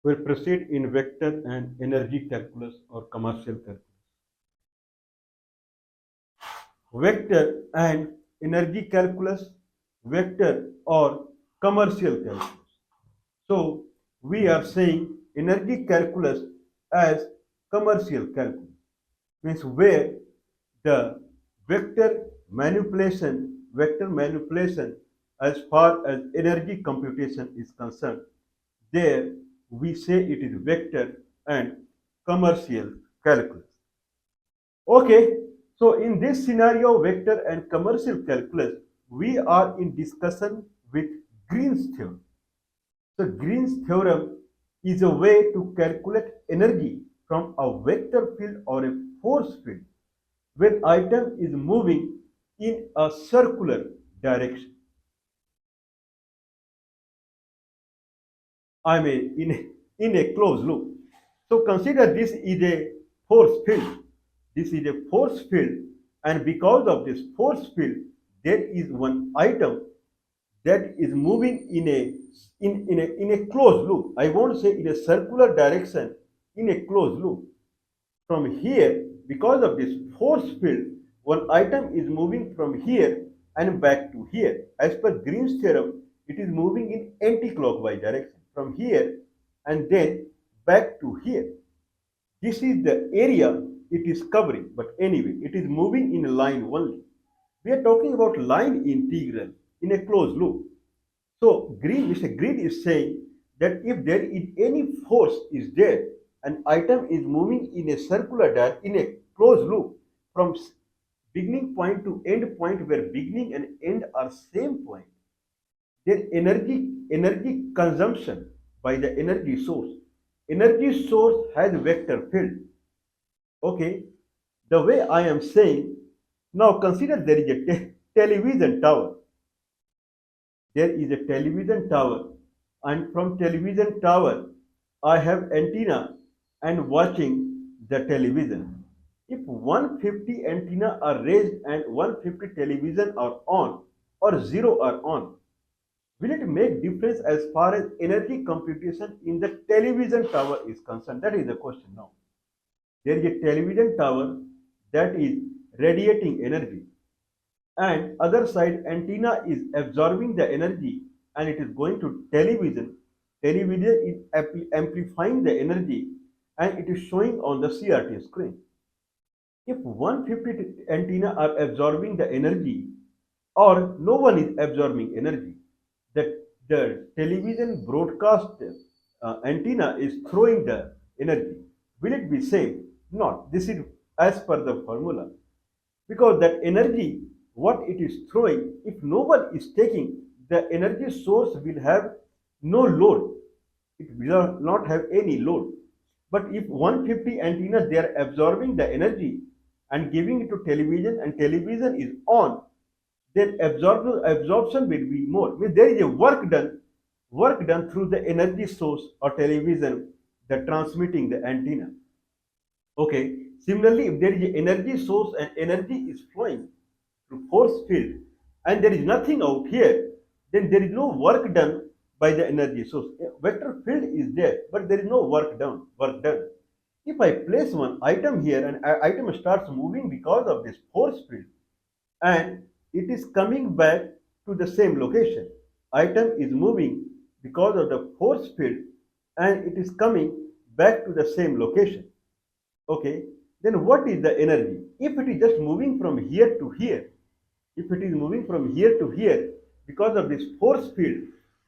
We'll proceed in vector and energy calculus or commercial calculus. Vector and energy calculus, vector or commercial calculus. So we are saying energy calculus as commercial calculus, means where the vector manipulation as far as energy computation is concerned, there we say it is vector and commercial calculus. Okay, so in this scenario, vector and commercial calculus, we are in discussion with Green's theorem. So Green's theorem is a way to calculate energy from a vector field or a force field when item is moving in a circular direction. I mean in a closed loop. So consider this is a force field. This is a force field, and because of this force field, there is one item that is moving in a closed loop. I won't say in a circular direction, in a closed loop. From here, because of this force field, one item is moving from here and back to here. As per Green's theorem, it is moving in anti-clockwise direction from here and then back to here. This is the area it is covering, but anyway, it is moving in a line only. We are talking about line integral in a closed loop. So Mr. Green is saying that if there is any force is there, an item is moving in a in a closed loop from beginning point to end point where beginning and end are same point, then energy consumption by the energy source has vector field. Okay, the way I am saying, now consider there is a television tower. There is a television tower, and from television tower I have antenna and watching the television. If 150 antenna are raised and 150 television are on or zero are on, will it make difference as far as energy computation in the television tower is concerned? That is the question now. There is a television tower that is radiating energy, and other side antenna is absorbing the energy and it is going to television is amplifying the energy and it is showing on the CRT screen. If 150 antenna are absorbing the energy or no one is absorbing energy, the television broadcast antenna is throwing the energy, will it be same? Not. This is as per the formula, because that energy what it is throwing, if no one is taking, the energy source will have no load, it will not have any load. But if 150 antenna they are absorbing the energy and giving it to television and television is on, then absorption will be more. Means there is a work done through the energy source or television, the transmitting the antenna. Okay. Similarly, if there is an energy source and energy is flowing through force field and there is nothing out here, then there is no work done by the energy source. A vector field is there, but there is no work done. If I place one item here and item starts moving because of this force field and it is coming back to the same location. Item is moving because of the force field and it is coming back to the same location. Okay, then what is the energy? If it is just moving from here to here, if it is moving from here to here because of this force field,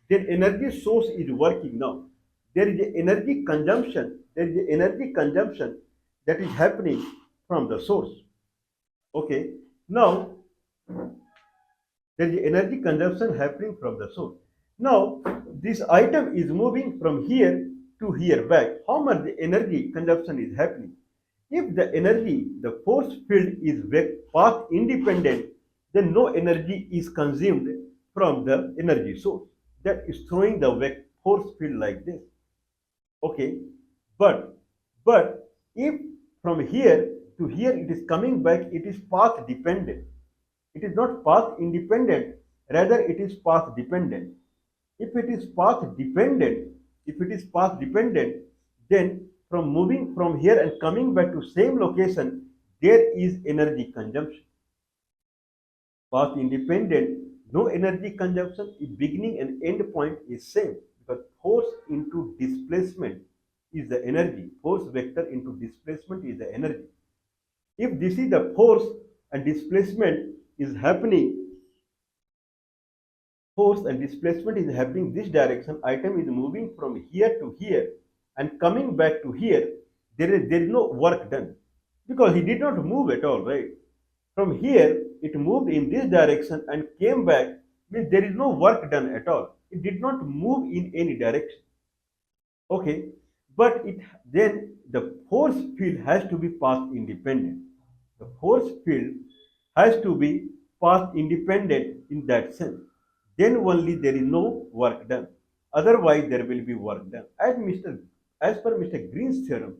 then energy source is working now. There is a energy consumption. There is a energy consumption that is happening from the source. Okay, now there is energy consumption happening from the source. Now this item is moving from here to here back. How much the energy consumption is happening? If the energy, the force field is path independent, then no energy is consumed from the energy source. That is throwing the force field like this. Okay, but if from here to here it is coming back, it is path dependent. It is not path independent, rather it is path dependent. If it is path dependent, If it is path dependent, then from moving from here and coming back to same location, there is energy consumption. Path independent, no energy consumption if beginning and end point is same, because force into displacement is the energy. Force vector into displacement is the energy. If this is the force and displacement is happening, force and displacement is happening this direction, item is moving from here to here and coming back to here, there is no work done because he did not move at all, right? From here, it moved in this direction and came back, means there is no work done at all. It did not move in any direction. Okay, but it then the force field has to be path independent. The force field has to be path independent in that sense. Then only there is no work done. Otherwise, there will be work done. As per Mr. Green's theorem,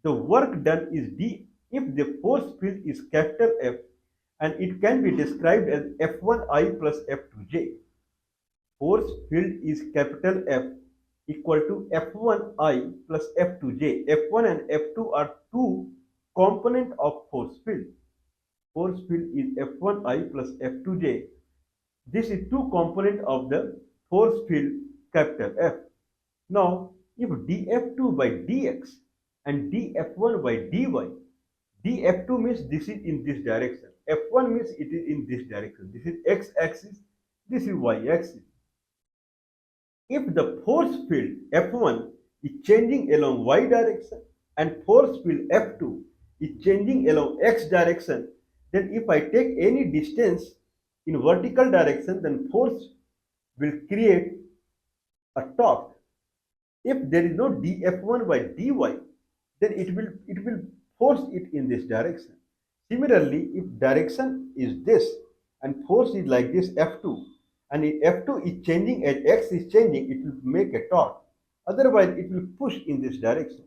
the work done is d if the force field is capital F and it can be described as F1I plus F2J. Force field is capital F equal to F1I plus F2J. F1 and F2 are two component of force field. Force field is F1I plus F2J. This is two component of the force field capital F. Now, if dF2 by dx and dF1 by dy, dF2 means this is in this direction. F1 means it is in this direction. This is x-axis, this is y-axis. If the force field F1 is changing along y direction and force field F2 is changing along x direction, then if I take any distance in vertical direction, then force will create a torque. If there is no dF1 by dy, then it will force it in this direction. Similarly, if direction is this and force is like this F2, and if F2 is changing as x is changing, it will make a torque. Otherwise, it will push in this direction.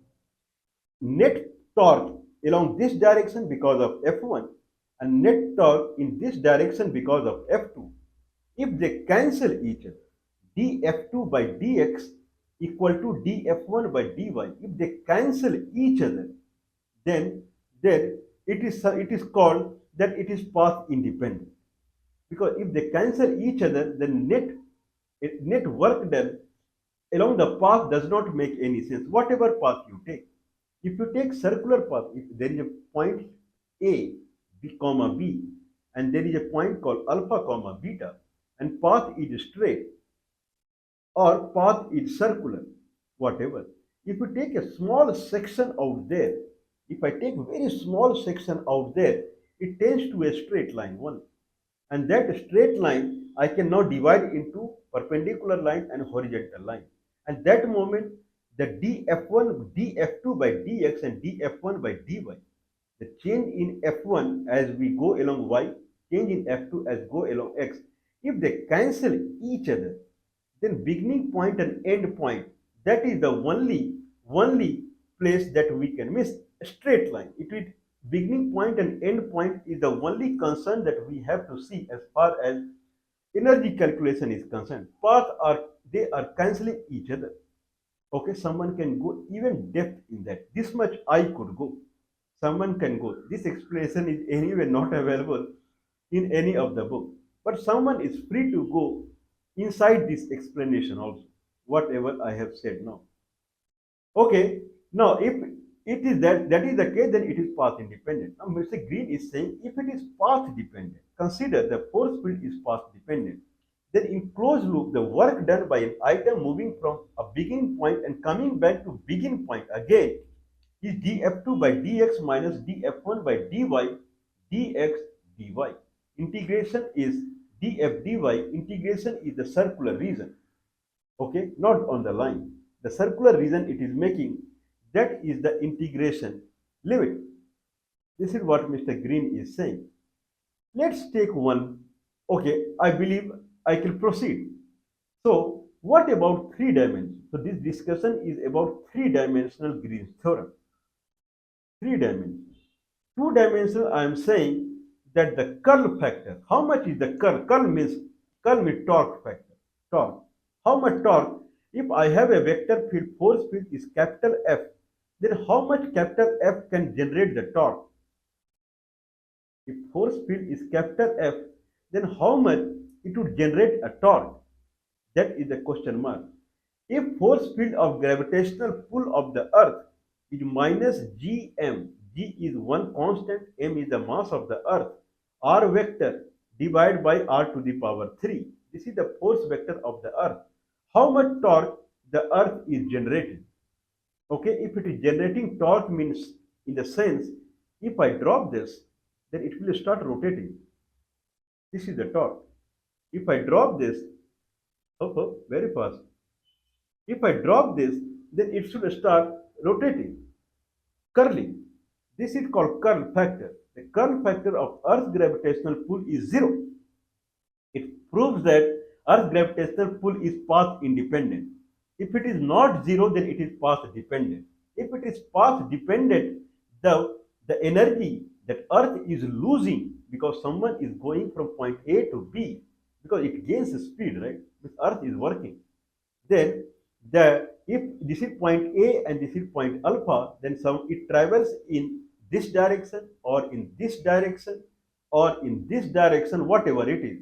Net torque along this direction because of F1 and net torque in this direction because of F2. If they cancel each other, dF2 by dx equal to dF1 by dy. If they cancel each other, then it is called that it is path independent. Because if they cancel each other, then net work done along the path does not make any sense. Whatever path you take, if you take circular path, if there is a point A, B, comma B, and there is a point called alpha, comma beta, and path is straight or path is circular, whatever. If you take a small section out there, if I take a very small section out there, it tends to a straight line only. And that straight line I can now divide into perpendicular line and horizontal line. And that moment, the dF1, dF2 by dx and dF1 by dy, the change in F1 as we go along y, change in F2 as go along x, if they cancel each other, then beginning point and end point, that is the only place that we can miss a straight line. It will beginning point and end point is the only concern that we have to see as far as energy calculation is concerned. Paths are cancelling each other. Okay, someone can go even depth in that. This much I could go. Someone can go. This explanation is anyway not available in any of the book. But someone is free to go inside this explanation also, whatever I have said now. Okay, now if it is that is the case, then it is path independent. Now Mr. Green is saying if it is path dependent, consider the force field is path dependent. Then in closed loop, the work done by an item moving from a beginning point and coming back to begin point again is df2 by dx minus df1 by dy dx dy. Integration is df dy. Integration is the circular region. Okay, not on the line. The circular region it is making, that is the integration limit. This is what Mr. Green is saying. Let's take one. Okay, I believe I can proceed. So, what about three dimensions? So, this discussion is about three-dimensional Green's theorem. Three dimensions. Two dimensional, I am saying that the curl factor. How much is the curl? Curl means torque factor. Torque. How much torque If I have a vector field, force field is capital F, then how much capital F can generate the torque? If force field is capital F, then how much it would generate a torque? That is the question mark. If force field of gravitational pull of the earth is minus gm, g is one constant, m is the mass of the earth, r vector divided by r to the power 3. This is the force vector of the earth. How much torque the earth is generating? Okay, if it is generating torque means in the sense, if I drop this, then it will start rotating. This is the torque. If I drop this, very fast. If I drop this, then it should start rotating, curling. This is called curl factor. The curl factor of Earth's gravitational pull is zero. It proves that Earth's gravitational pull is path independent. If it is not zero, then it is path dependent. If it is path dependent, the energy that Earth is losing because someone is going from point A to B, because it gains speed, right? This Earth is working. Then if this is point A and this is point alpha, then it travels in this direction or in this direction or in this direction, whatever it is.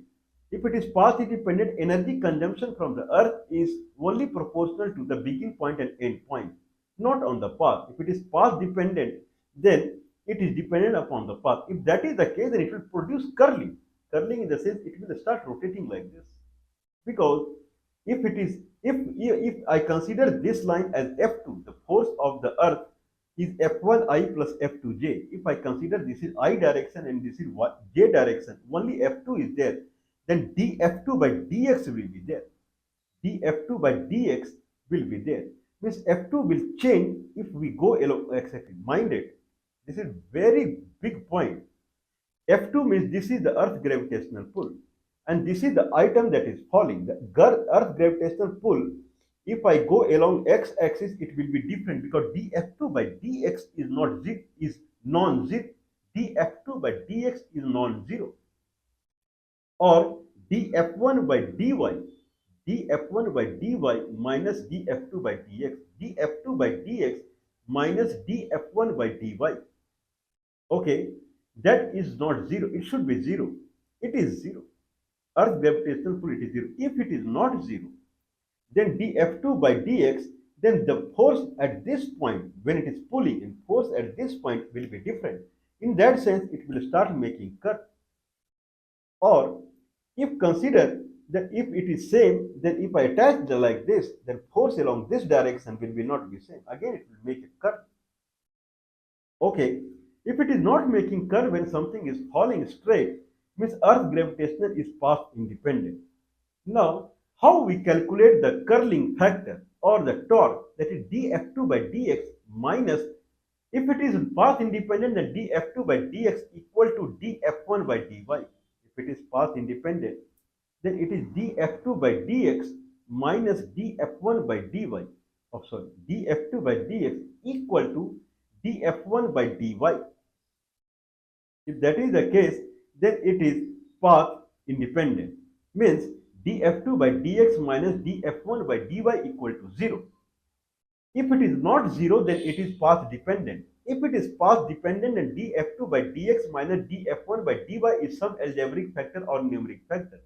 If it is path independent, energy consumption from the earth is only proportional to the begin point and end point, not on the path. If it is path dependent, then it is dependent upon the path. If that is the case, then it will produce curling. Curling in the sense it will start rotating like this. Because if I consider this line as F2, the force of the earth is F1I plus F2J. If I consider this is I direction and this is J direction, only F2 is there, then dF2 by dx will be there. dF2 by dx will be there. Means F2 will change if we go along x-axis. Mind it, this is very big point. F2 means this is the earth gravitational pull. And this is the item that is falling. The earth gravitational pull, if I go along x-axis, it will be different because dF2 by dx is non-zero. dF2 by dx is non-zero. Or dF1 by dy, dF1 by dy minus dF2 by dx, dF2 by dx minus dF1 by dy. Okay, that is not zero. It should be zero. It is zero. Earth gravitational pull, it is zero. If it is not zero, then dF2 by dx, then the force at this point when it is pulling and force at this point will be different. In that sense, it will start making curve. Or if consider that if it is same, then if I attach the like this, then force along this direction will be not be same. Again, it will make a curve. Okay, if it is not making curve when something is falling straight, means earth gravitational is path independent. Now, how we calculate the curling factor or the torque, that is dF2 by dx minus, if it is path independent, then dF2 by dx equal to dF1 by dy. If it is path independent, then it is dF2 by dx minus dF1 by dy. dF2 by dx equal to dF1 by dy. If that is the case, then it is path independent. Means dF2 by dx minus dF1 by dy equal to 0. If it is not 0, then it is path dependent. If it is path dependent, then dF2 by dx minus dF1 by dy is some algebraic factor or numeric factor.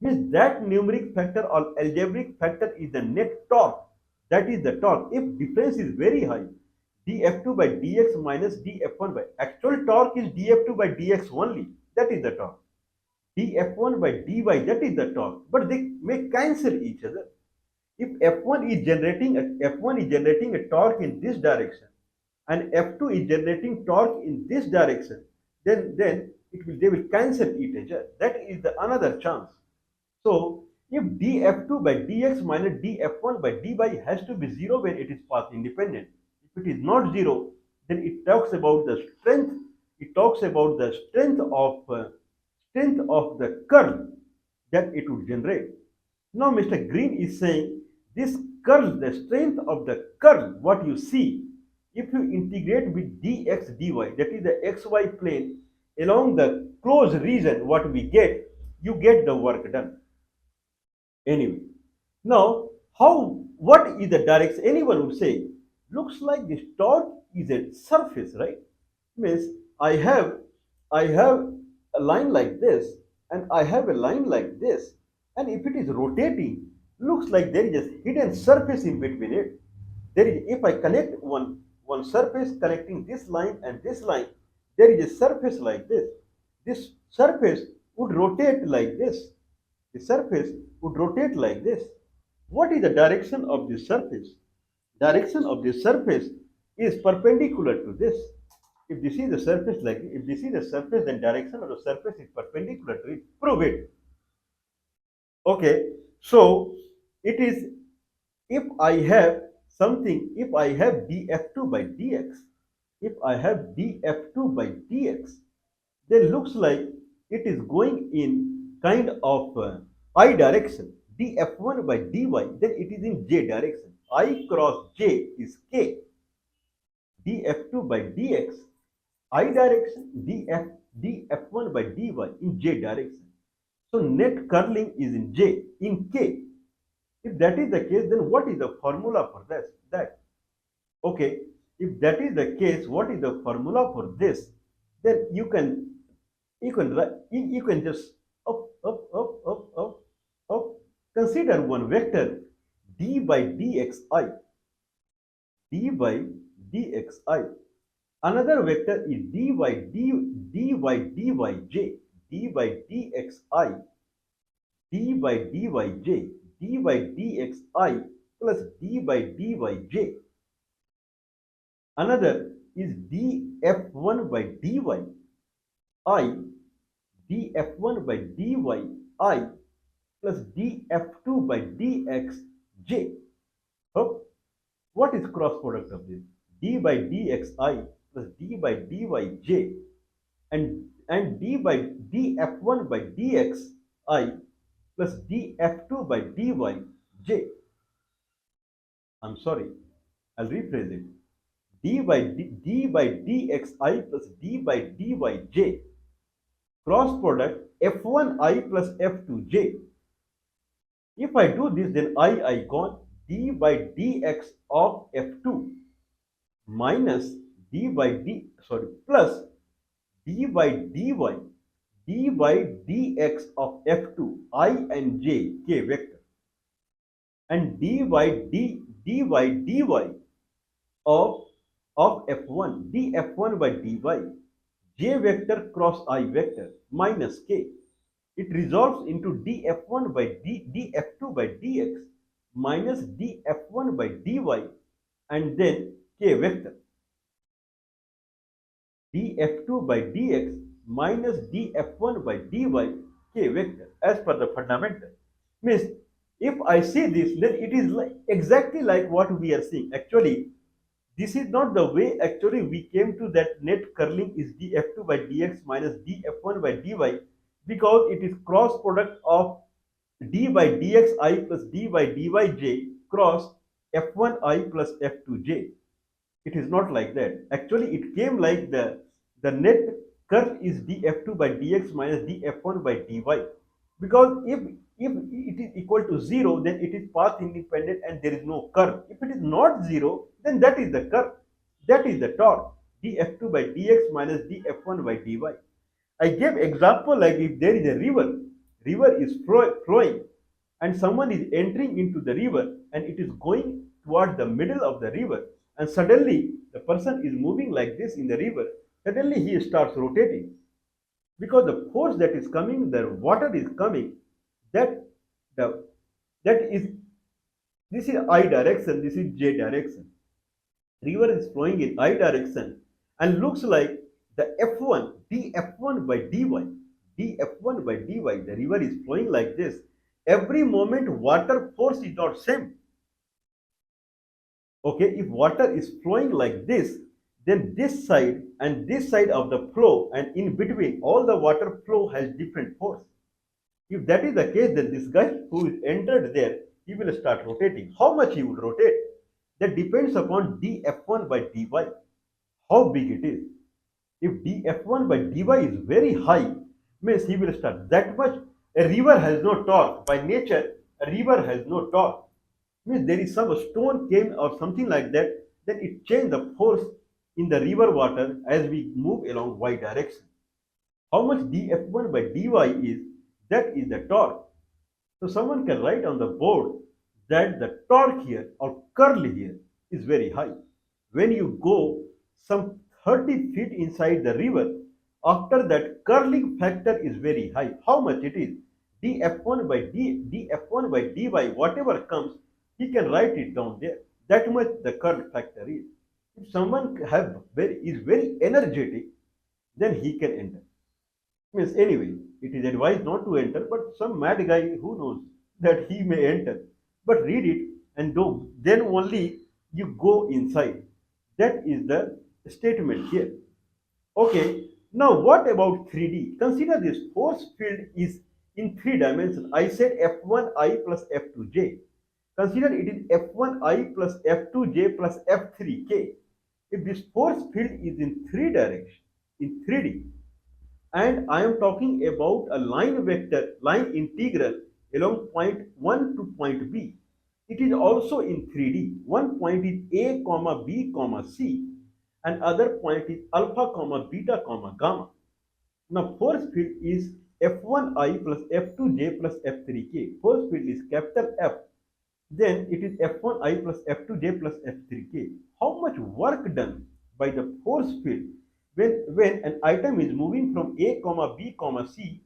Means that numeric factor or algebraic factor is the net torque. That is the torque. If difference is very high, dF2 by dx minus dF1 by, actual torque is dF2 by dx only. That is the torque. dF1 by dy, that is the torque. But they may cancel each other. If F1 is generating a torque in this direction and F2 is generating torque in this direction, then they will cancel each other. That is the another chance. So if dF2 by dx minus dF1 by dy has to be 0 when it is path independent. If it is not 0, then it talks about the strength. It talks about the strength of the curl that it would generate. Now Mr. Green is saying this curl, the strength of the curl, what you see, if you integrate with dx dy, that is the xy plane, along the closed region, what we get, you get the work done. Anyway, now what is the direction? Anyone would say, looks like this torque is a surface, right? Means I have a line like this, and I have a line like this, and if it is rotating, looks like there is a hidden surface in between it. There is, if I connect one surface connecting this line and this line, there is a surface like this. This surface would rotate like this. The surface would rotate like this. What is the direction of this surface? Direction of this surface is perpendicular to this. If this is the surface, like if this is the surface, then direction of the surface is perpendicular to it. Prove it. Okay, so it is, if I have something, if I have df2 by dx, if I have df2 by dx, then looks like it is going in kind of I direction. Df1 by dy, then it is in j direction. I cross j is k. Df2 by dx, I direction, df1 by dy in j direction. So net curling is in j, in k. If that is the case, then what is the formula for this? That, okay, if that is the case, what is the formula for this? Then you can just up. Consider one vector d by dxi, d by dxi. Another vector is d by dyj, d by dxi, d by dyj, d by dxi plus d by dyj. Another is df1 by dy, I, df1 by dy, I plus df2 by dx, j. So, what is cross product of this? D by dxi plus d by dyj and d by df1 by dxi plus df2 by dyj. I'm sorry, I'll rephrase it. D by dxi plus d by dyj, cross product f1i plus f2j. If I do this, then I gone, d by dx of f2 minus plus d by dx of f2, I and j, k vector, and dy of f1, df1 by dy, j vector cross I vector minus k. It resolves into df1 by df2 by dx minus df1 by dy and then k vector. df2 by dx minus df1 by dy k vector as per the fundamental. Means if I see this, then it is exactly like what we are seeing. Actually, this is not the way actually we came to that net curling is df2 by dx minus df1 by dy, because it is cross product of d by dxi plus d by dyj cross f1i plus f2j. It is not like that. Actually, it came like the net curl is df2 by dx minus df1 by dy, because if it is equal to 0, then it is path independent and there is no curve. If it is not 0, then that is the curve. That is the torque, df2 by dx minus df1 by dy. I gave example like if there is a river is flowing and someone is entering into the river and it is going toward the middle of the river, and suddenly the person is moving like this in the river, suddenly he starts rotating because the force that is coming, the water is coming, that the that is, this is I direction, this is j direction. River is flowing in I direction and looks like the f1 df1 by dy, df1 by dy, the river is flowing like this. Every moment water force is not same. Okay, if water is flowing like this, then this side and this side of the flow and in between all the water flow has different force. If that is the case, then this guy who is entered there, he will start rotating. How much he will rotate? That depends upon df1 by dy, how big it is. If df1 by dy is very high, means he will start that much. A river has no torque. By nature, a river has no torque. Means there is some stone came or something like that, then it changed the force in the river water as we move along y direction. How much dF1 by dy is, that is the torque. So someone can write on the board that the torque here or curl here is very high. When you go some 30 feet inside the river, after that curling factor is very high. How much it is? dF1 by dy, whatever comes, he can write it down there. That much the curl factor is. If someone is very energetic, then he can enter. Means anyway, it is advised not to enter, but some mad guy who knows that he may enter. But read it and do. Then only you go inside. That is the statement here. Okay. Now what about 3D? Consider this force field is in three dimensions. I said F1I plus F2J. Consider it is F1I plus F2J plus F3K. If this force field is in three directions, in 3D, and I am talking about a line vector, line integral along point 1 to point B. It is also in 3D. One point is A comma B comma C and other point is alpha comma beta comma gamma. Now force field is F1I plus F2J plus F3K. Force field is capital F. Then it is F1I plus F2J plus F3K. How much work done by the force field when an item is moving from A comma B comma C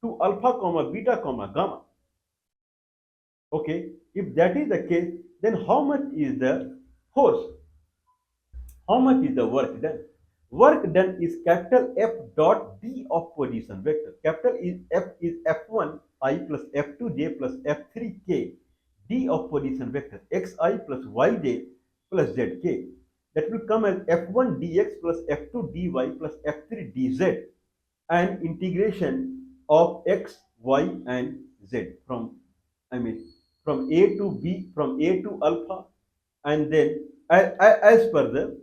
to alpha comma beta comma gamma? Okay, if that is the case, then how much is the force? How much is the work done? Work done is capital F dot D of position vector. Capital F is F1 I plus F2 J plus F3 K. D of position vector xi plus yj plus zk. That will come as F1 dx plus F2 dy plus F3 dz and integration of x, y and z from, I mean, from A to B, from A to alpha, and then as per the,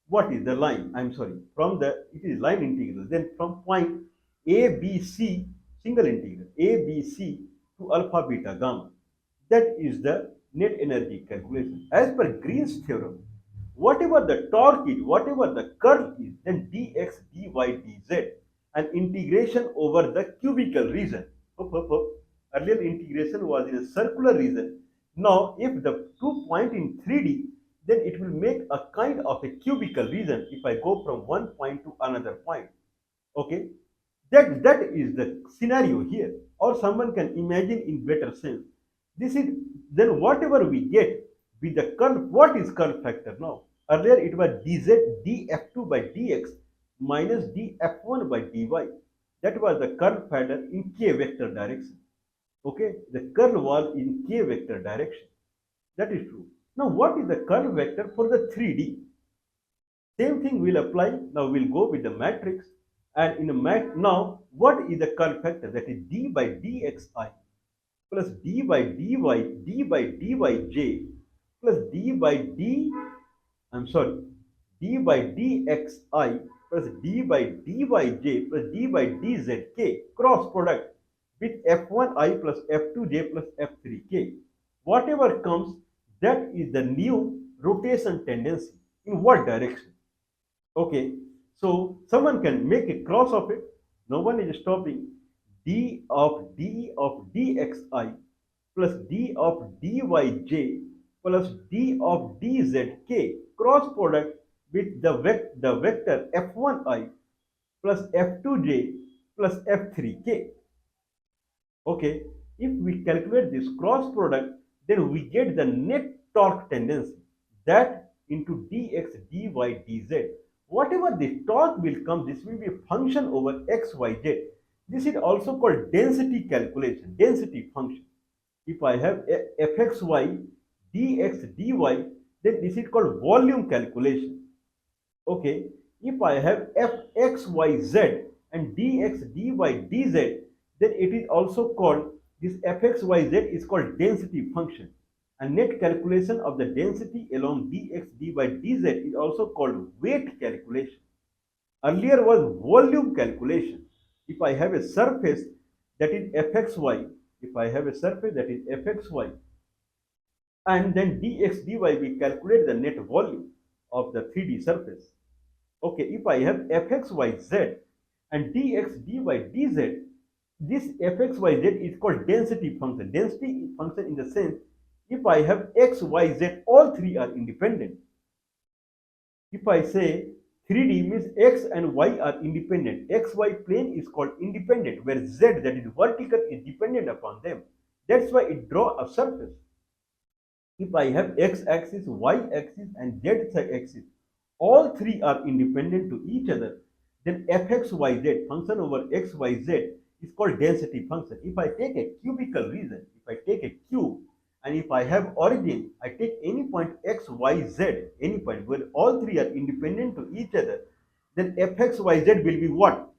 what is the line, I'm sorry, from the, it is line integral, then from point ABC, single integral ABC to alpha beta gamma. That is the net energy calculation as per Green's theorem. Whatever the torque is, whatever the curl is, then dx, dy, dz, and integration over the cubical region. Earlier integration was in a circular region. Now, if the two point in 3D, then it will make a kind of a cubical region if I go from one point to another point. Okay, that is the scenario here. Or someone can imagine in better sense. This is then whatever we get with the curl. What is curl factor now? Earlier it was dz df2 by dx minus df1 by dy. That was the curl factor in k vector direction. Okay, the curl was in k vector direction. That is true. Now what is the curl vector for the 3D? Same thing will apply. Now we'll go with the matrix. And in the now what is the curl factor? That is d by dxi plus d by dy, d by dyj plus d by d, I'm sorry, d by dxi plus d by dyj plus d by dzk cross product with f1i plus f2j plus f3k. Whatever comes, that is the new rotation tendency. In what direction? Okay, so someone can make a cross of it. No one is stopping. D of dxi plus d of dyj plus d of dzk cross product with the vector f1i plus f2j plus f3k. Okay, if we calculate this cross product, then we get the net torque tendency, that into dx, dy, dz. Whatever the torque will come, this will be a function over x, y, z. This is also called density calculation, density function. If I have fxy, dx, dy, then this is called volume calculation. Okay, if I have fxyz and dx, dy, dz, then it is also called, this fxyz is called density function, and net calculation of the density along dx, dy, dz is also called weight calculation. Earlier was volume calculation. If I have a surface that is fxy, if I have a surface that is fxy, and then dx dy we calculate the net volume of the 3D surface. Okay, if I have fx, y, z and dx, dy, dz, this fx, y, z is called density function. Density function in the sense, if I have x, y, z, all three are independent. If I say 3D means x and y are independent. XY plane is called independent, where z, that is vertical, is dependent upon them. That's why it draw a surface. If I have x-axis, y-axis and z-axis, all three are independent to each other, then fxyz, function over xyz, is called density function. If I take a cubical region, if I take a cube, and if I have origin, I take any point x, y, z, any point where all three are independent to each other, then fxyz will be what?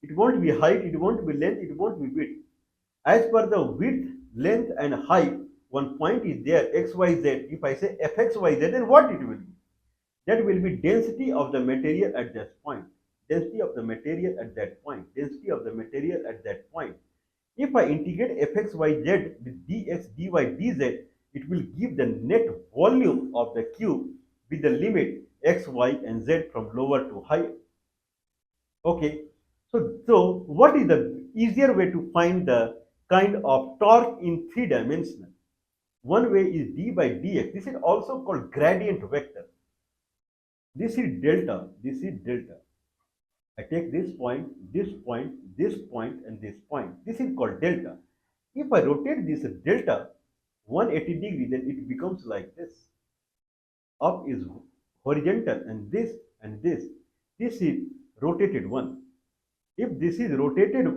It won't be height, it won't be length, it won't be width. As per the width, length and height, one point is there, xyz. If I say fxyz, then what it will be? That will be density of the material at that point. Density of the material at that point. Density of the material at that point. If I integrate fxyz with dx, dy, dz, it will give the net volume of the cube with the limit x, y, and z from lower to higher. Okay, so what is the easier way to find the kind of torque in three dimensional? One way is d by dx. This is also called gradient vector. This is delta. This is delta. I take this point, this point, this point, and this point. This is called delta. If I rotate this delta 180 degree, then it becomes like this. Up is horizontal, and this and this. This is rotated one. If this is rotated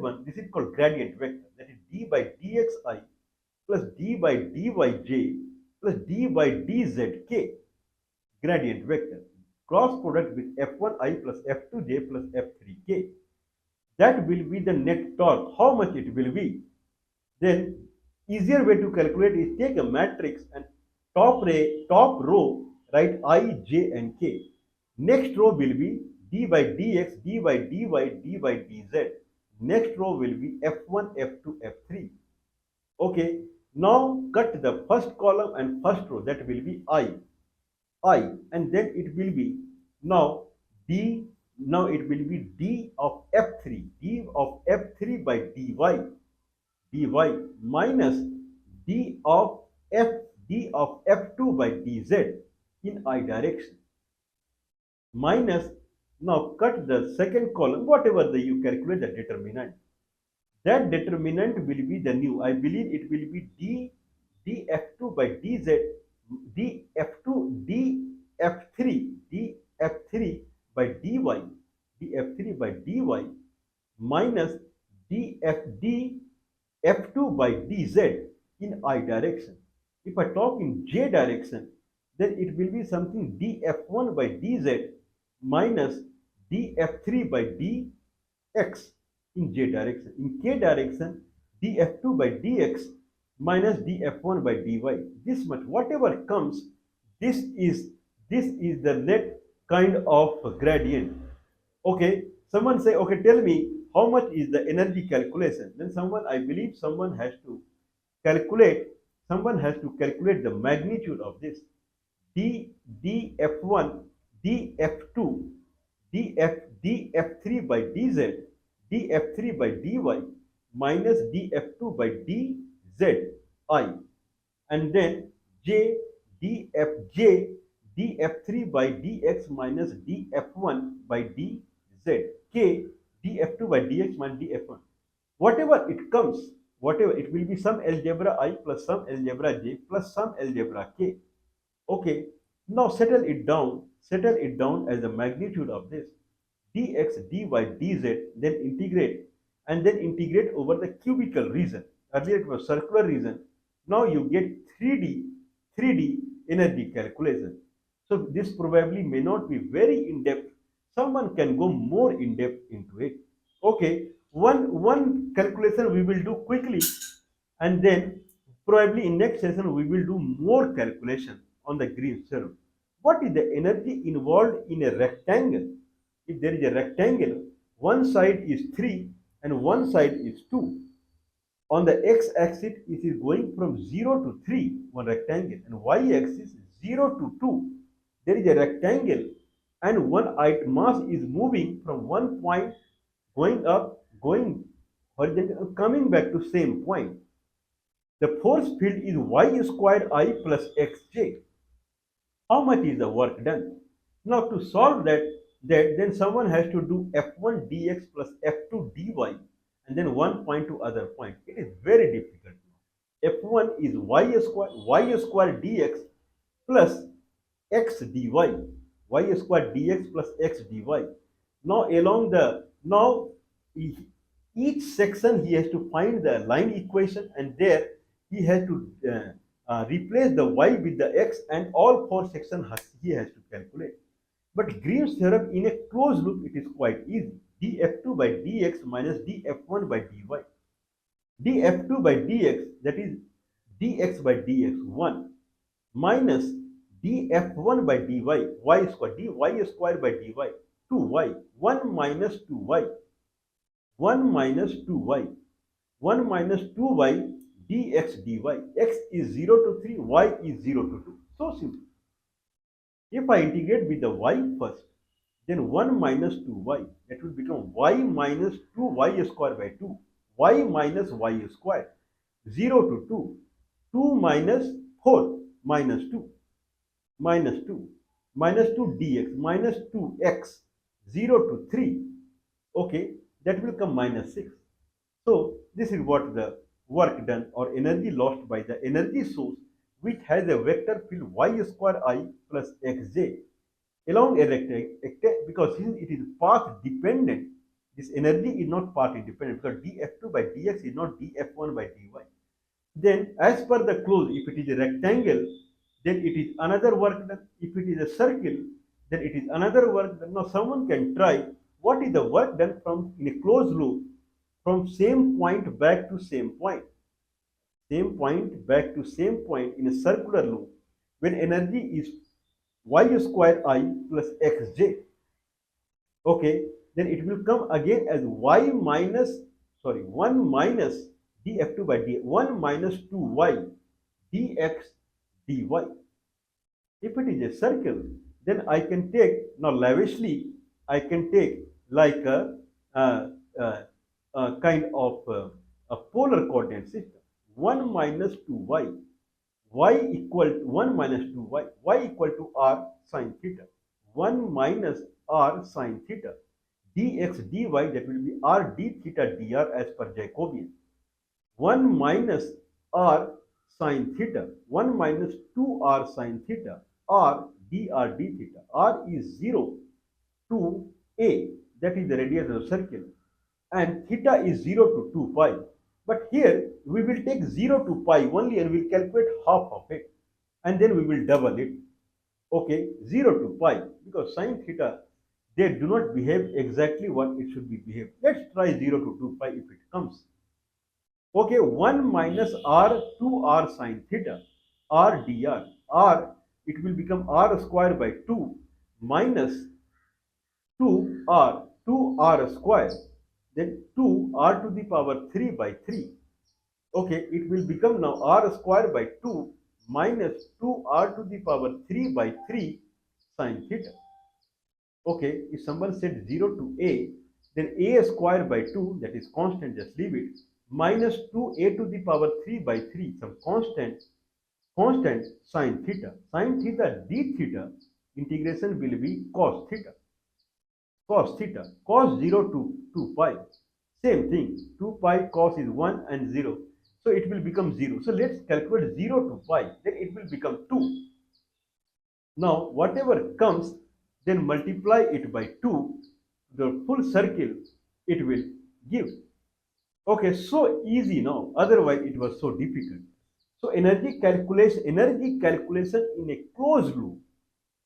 one, this is called gradient vector. That is d by dxi plus d by dyj plus d by dzk, gradient vector. Cross product with f1i plus f2j plus f3k. That will be the net torque. How much it will be? Then easier way to calculate is take a matrix and top row write I, j and k. Next row will be d by dx, d by dy, d by dz. Next row will be f1, f2, f3. Okay, now cut the first column and first row, that will be I, and then it will be now d, now it will be d of f3 by dy minus d of f2 by dz in I direction, minus, now cut the second column, whatever you calculate the determinant. That determinant will be the new, I believe it will be df2 by dz, df3 by dy minus df2 by dz in I direction. If I talk in j direction, then it will be something df1 by dz minus df3 by dx in j direction. In k direction, df2 by dx minus df1 by dy. This much, whatever comes, this is the net kind of gradient. Okay, someone say, okay, tell me how much is the energy calculation. Then I believe someone has to calculate the magnitude of this. df1, df2, df3 by dz, df3 by dy minus df2 by dz I, and then j, df3 by dx minus df1 by dz, k, df2 by dx minus df1. Whatever it comes, whatever it will be, some algebra I plus some algebra j plus some algebra k. Okay, now settle it down as the magnitude of this dx, dy, dz, then integrate over the cubical region. Earlier it was circular region. Now you get 3D energy calculation. So this probably may not be very in depth. Someone can go more in depth into it. Okay, one calculation we will do quickly, and then probably in next session we will do more calculation on the Green's theorem. What is the energy involved in a rectangle? If there is a rectangle, one side is 3 and one side is 2. On the x-axis, it is going from 0 to 3, one rectangle, and y-axis 0 to 2. There is a rectangle, and one mass is moving from one point, going up, going horizontal, coming back to same point. The force field is y squared I plus xj. How much is the work done? Now to solve that then someone has to do f1 dx plus f2 dy and then one point to other point. It is very difficult. f1 is y square dx plus x dy, y square dx plus x dy. Now along the each section he has to find the line equation, and there he has to replace the y with the x, and all four sections he has to calculate. But Green's theorem in a closed loop, it is quite easy. df2 by dx minus df1 by dy. df2 by dx, that is dx by dx 1 minus df1 by dy, y square, dy square by dy 2y, 1 minus 2y, 1 minus 2y, 1 minus 2y dx dy. X is 0 to 3, y is 0 to 2. So simple. If I integrate with the y first, then 1 minus 2y, that will become y minus 2y square by 2, y minus y square, 0 to 2, 2 minus 4, minus 2, minus 2, minus 2 dx, minus 2x, 0 to 3, okay, that will come minus 6. So this is what the work done or energy lost by the energy source, which has a vector field y square I plus xj along a rectangle, because since it is path dependent, this energy is not path independent, because df2 by dx is not df1 by dy. Then as per the clause, if it is a rectangle, then it is another work done. If it is a circle, then it is another work done. Now someone can try what is the work done from in a closed loop from same point back to same point. Same point back to same point in a circular loop when energy is y square I plus xj. Okay, then it will come again as y minus, 1 minus df2 by d, 1 minus 2y dx dy. If it is a circle, then I can take, now lavishly, I can take like a, a, a kind of a polar coordinate system. 1 minus 2y, y equal to 1 minus 2y, y equal to r sine theta. 1 minus r sine theta. dx dy, that will be r d theta dr as per Jacobian. 1 minus r sine theta, 1 minus 2r sine theta, r dr d theta. R is 0 to a, that is the radius of the circle, and theta is 0 to 2 pi. But here we will take 0 to pi only and we will calculate half of it, and then we will double it. Okay, 0 to pi, because sine theta, they do not behave exactly what it should be behaved. Let's try 0 to 2 pi if it comes. Okay, 1 minus r 2r sine theta, r dr, r, it will become r square by 2 minus 2r, 2r square, then 2r to the power 3 by 3. Okay, it will become now r square by 2 minus 2r to the power 3 by 3 sine theta. Okay, if someone said 0 to a, then a square by 2, that is constant, just leave it, minus 2a to the power 3 by 3, some constant sine theta. Sine theta d theta, integration will be cos theta. Cos theta, cos 0 to 2 pi, same thing, 2 pi cos is 1 and 0, so it will become 0. So let's calculate 0 to pi, then it will become 2. Now whatever comes, then multiply it by 2, the full circle it will give. Okay, so easy now, otherwise it was so difficult. So energy calculation in a closed loop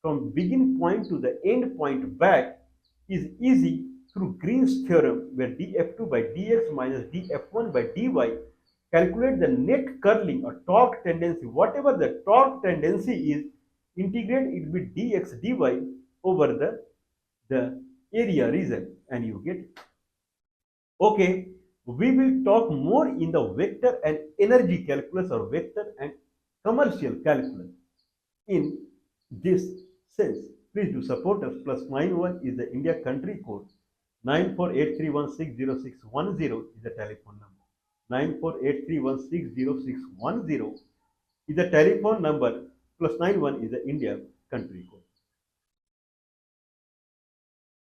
from begin point to the end point back is easy through Green's theorem, where df2 by dx minus df1 by dy, calculate the net curling or torque tendency, whatever the torque tendency is, integrate it with dx dy over the area region, and you get it. Okay, We will talk more in the vector and energy calculus or vector and commercial calculus. In this sense, please do support us. +91 is the India country code. 9483160610 is the telephone number. 9483160610 is the telephone number. +91 is the India country code.